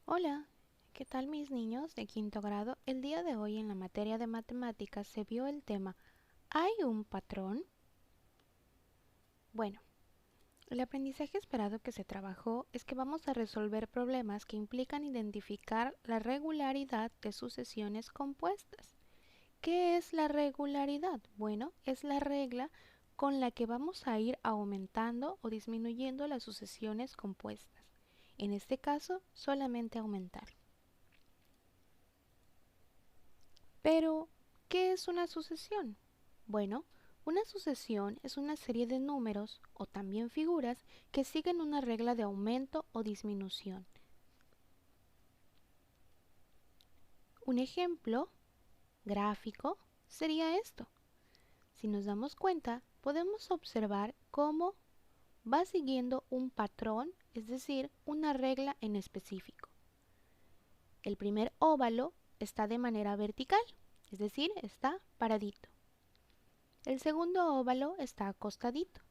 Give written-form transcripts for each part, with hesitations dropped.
Hola, ¿qué tal mis niños de quinto grado? El día de hoy en la materia de matemáticas se vio el tema ¿hay un patrón? Bueno, el aprendizaje esperado que se trabajó es que vamos a resolver problemas que implican identificar la regularidad de sucesiones compuestas. ¿Qué es la regularidad? Bueno, es la regla con la que vamos a ir aumentando o disminuyendo las sucesiones compuestas. En este caso, solamente aumentar. Pero, ¿qué es una sucesión? Bueno, una sucesión es una serie de números o también figuras que siguen una regla de aumento o disminución. Un ejemplo gráfico sería esto. Si nos damos cuenta, podemos observar cómo va siguiendo un patrón, es decir, una regla en específico. El primer óvalo está de manera vertical, es decir, está paradito. El segundo óvalo está acostadito,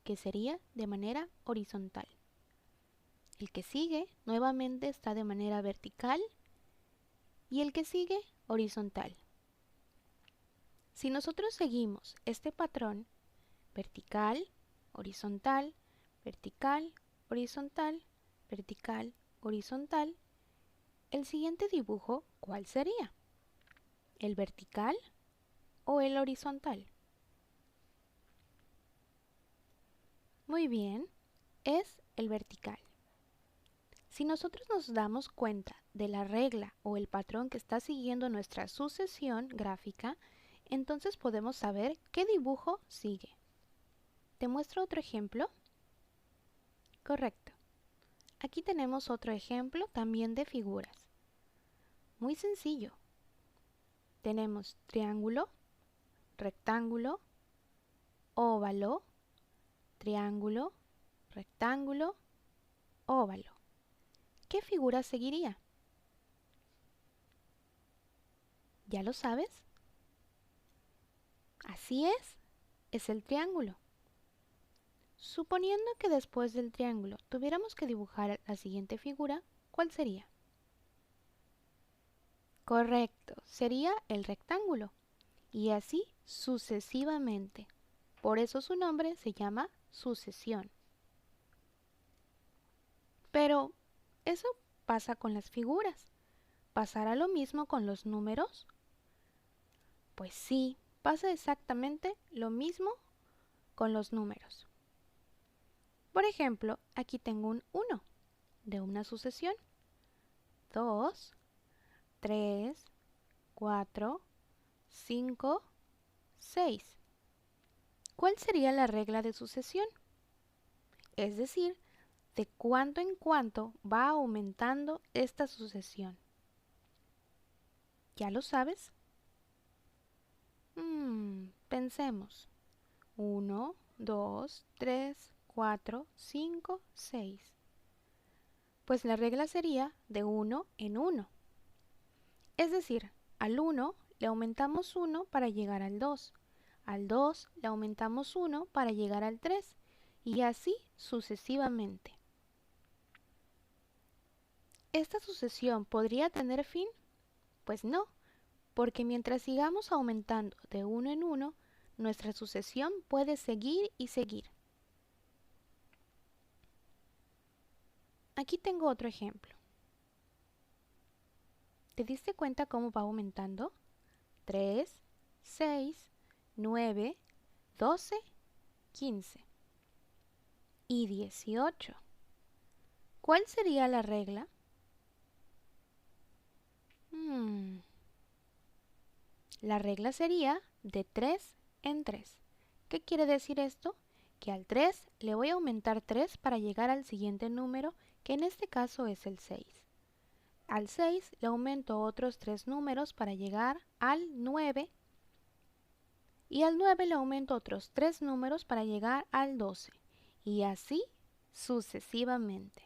que sería de manera horizontal. El que sigue nuevamente está de manera vertical y el que sigue horizontal. Si nosotros seguimos este patrón vertical, horizontal, vertical, horizontal, vertical, horizontal, el siguiente dibujo, ¿cuál sería? ¿El vertical o el horizontal? Muy bien, es el vertical. Si nosotros nos damos cuenta de la regla o el patrón que está siguiendo nuestra sucesión gráfica, entonces podemos saber qué dibujo sigue. ¿Te muestro otro ejemplo? Correcto. Aquí tenemos otro ejemplo también de figuras. Muy sencillo. Tenemos triángulo, rectángulo, óvalo, triángulo, rectángulo, óvalo. ¿Qué figura seguiría? ¿Ya lo sabes? Así es el triángulo. Suponiendo que después del triángulo tuviéramos que dibujar la siguiente figura, ¿cuál sería? Correcto, sería el rectángulo. Y así sucesivamente. Por eso su nombre se llama sucesión. Pero, ¿eso pasa con las figuras? ¿Pasará lo mismo con los números? Pues sí, pasa exactamente lo mismo con los números. Por ejemplo, aquí tengo un 1 de una sucesión. 2, 3, 4, 5, 6. ¿Cuál sería la regla de sucesión? Es decir, de cuánto en cuánto va aumentando esta sucesión. ¿Ya lo sabes? Pensemos. 1, 2, 3, 4, 5, 6. Pues la regla sería de 1 en 1. Es decir, al 1 le aumentamos 1 para llegar al 2. Al 2 le aumentamos 1 para llegar al 3. Y así sucesivamente. ¿Esta sucesión podría tener fin? Pues no, porque mientras sigamos aumentando de 1 en 1, nuestra sucesión puede seguir y seguir. Aquí tengo otro ejemplo. ¿Te diste cuenta cómo va aumentando? 3, 6, 9, 12, 15 y 18. ¿Cuál sería la regla? La regla sería de 3 en 3. ¿Qué quiere decir esto? Que al 3 le voy a aumentar 3 para llegar al siguiente número, que en este caso es el 6. Al 6 le aumento otros 3 números para llegar al 9. Y al 9 le aumento otros 3 números para llegar al 12. Y así sucesivamente.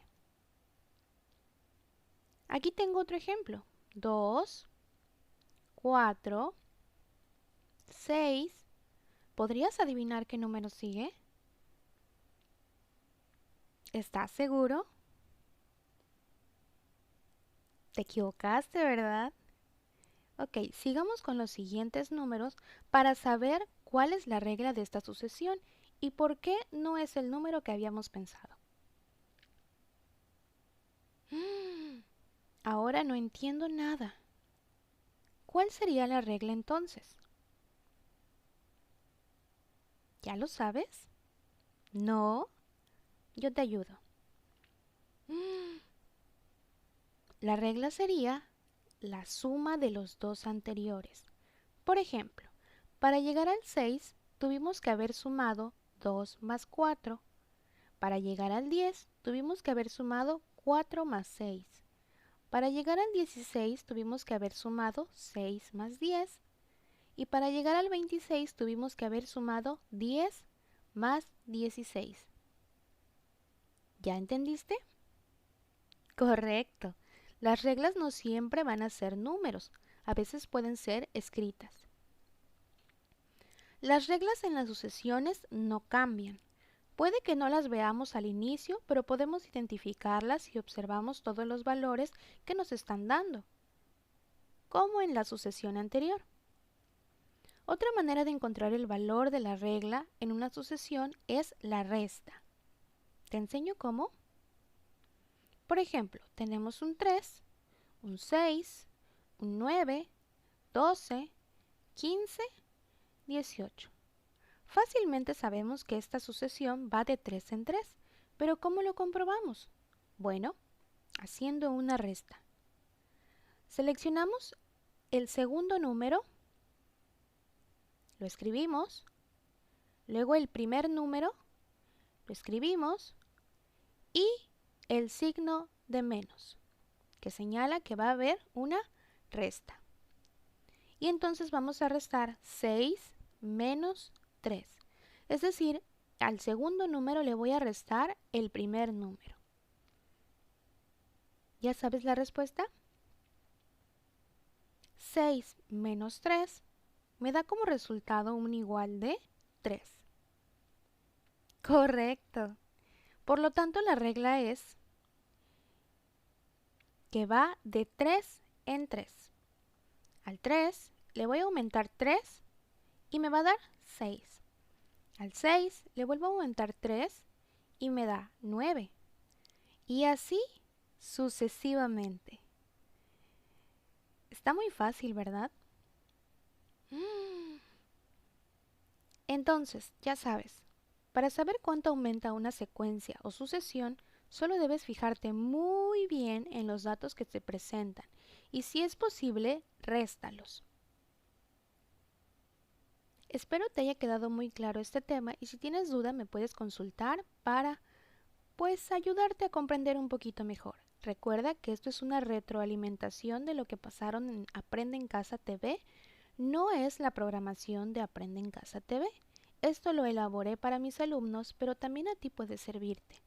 Aquí tengo otro ejemplo. 2, 4, 6. ¿Podrías adivinar qué número sigue? ¿Estás seguro? Te equivocaste, ¿verdad? Ok, sigamos con los siguientes números para saber cuál es la regla de esta sucesión y por qué no es el número que habíamos pensado. Ahora no entiendo nada. ¿Cuál sería la regla entonces? ¿Ya lo sabes? No, yo te ayudo. La regla sería la suma de los dos anteriores. Por ejemplo, para llegar al 6 tuvimos que haber sumado 2 más 4. Para llegar al 10 tuvimos que haber sumado 4 más 6. Para llegar al 16 tuvimos que haber sumado 6 más 10. Y para llegar al 26 tuvimos que haber sumado 10 más 16. ¿Ya entendiste? Correcto. Las reglas no siempre van a ser números, a veces pueden ser escritas. Las reglas en las sucesiones no cambian. Puede que no las veamos al inicio, pero podemos identificarlas si observamos todos los valores que nos están dando, como en la sucesión anterior. Otra manera de encontrar el valor de la regla en una sucesión es la resta. ¿Te enseño cómo? Por ejemplo, tenemos un 3, un 6, un 9, 12, 15, 18. Fácilmente sabemos que esta sucesión va de 3 en 3, pero ¿cómo lo comprobamos? Bueno, haciendo una resta. Seleccionamos el segundo número, lo escribimos, luego el primer número, lo escribimos y el signo de menos, que señala que va a haber una resta. Y entonces vamos a restar 6 menos 3. Es decir, al segundo número le voy a restar el primer número. ¿Ya sabes la respuesta? 6 menos 3 me da como resultado un igual de 3. Correcto. Por lo tanto, la regla es que va de 3 en 3. Al 3 le voy a aumentar 3 y me va a dar 6. Al 6 le vuelvo a aumentar 3 y me da 9. Y así sucesivamente. Está muy fácil, ¿verdad? Entonces, ya sabes, para saber cuánto aumenta una secuencia o sucesión, solo debes fijarte muy bien en los datos que te presentan y si es posible, réstalos. Espero te haya quedado muy claro este tema y si tienes duda me puedes consultar para ayudarte a comprender un poquito mejor. Recuerda que esto es una retroalimentación de lo que pasaron en Aprende en Casa TV, no es la programación de Aprende en Casa TV. Esto lo elaboré para mis alumnos, pero también a ti puede servirte.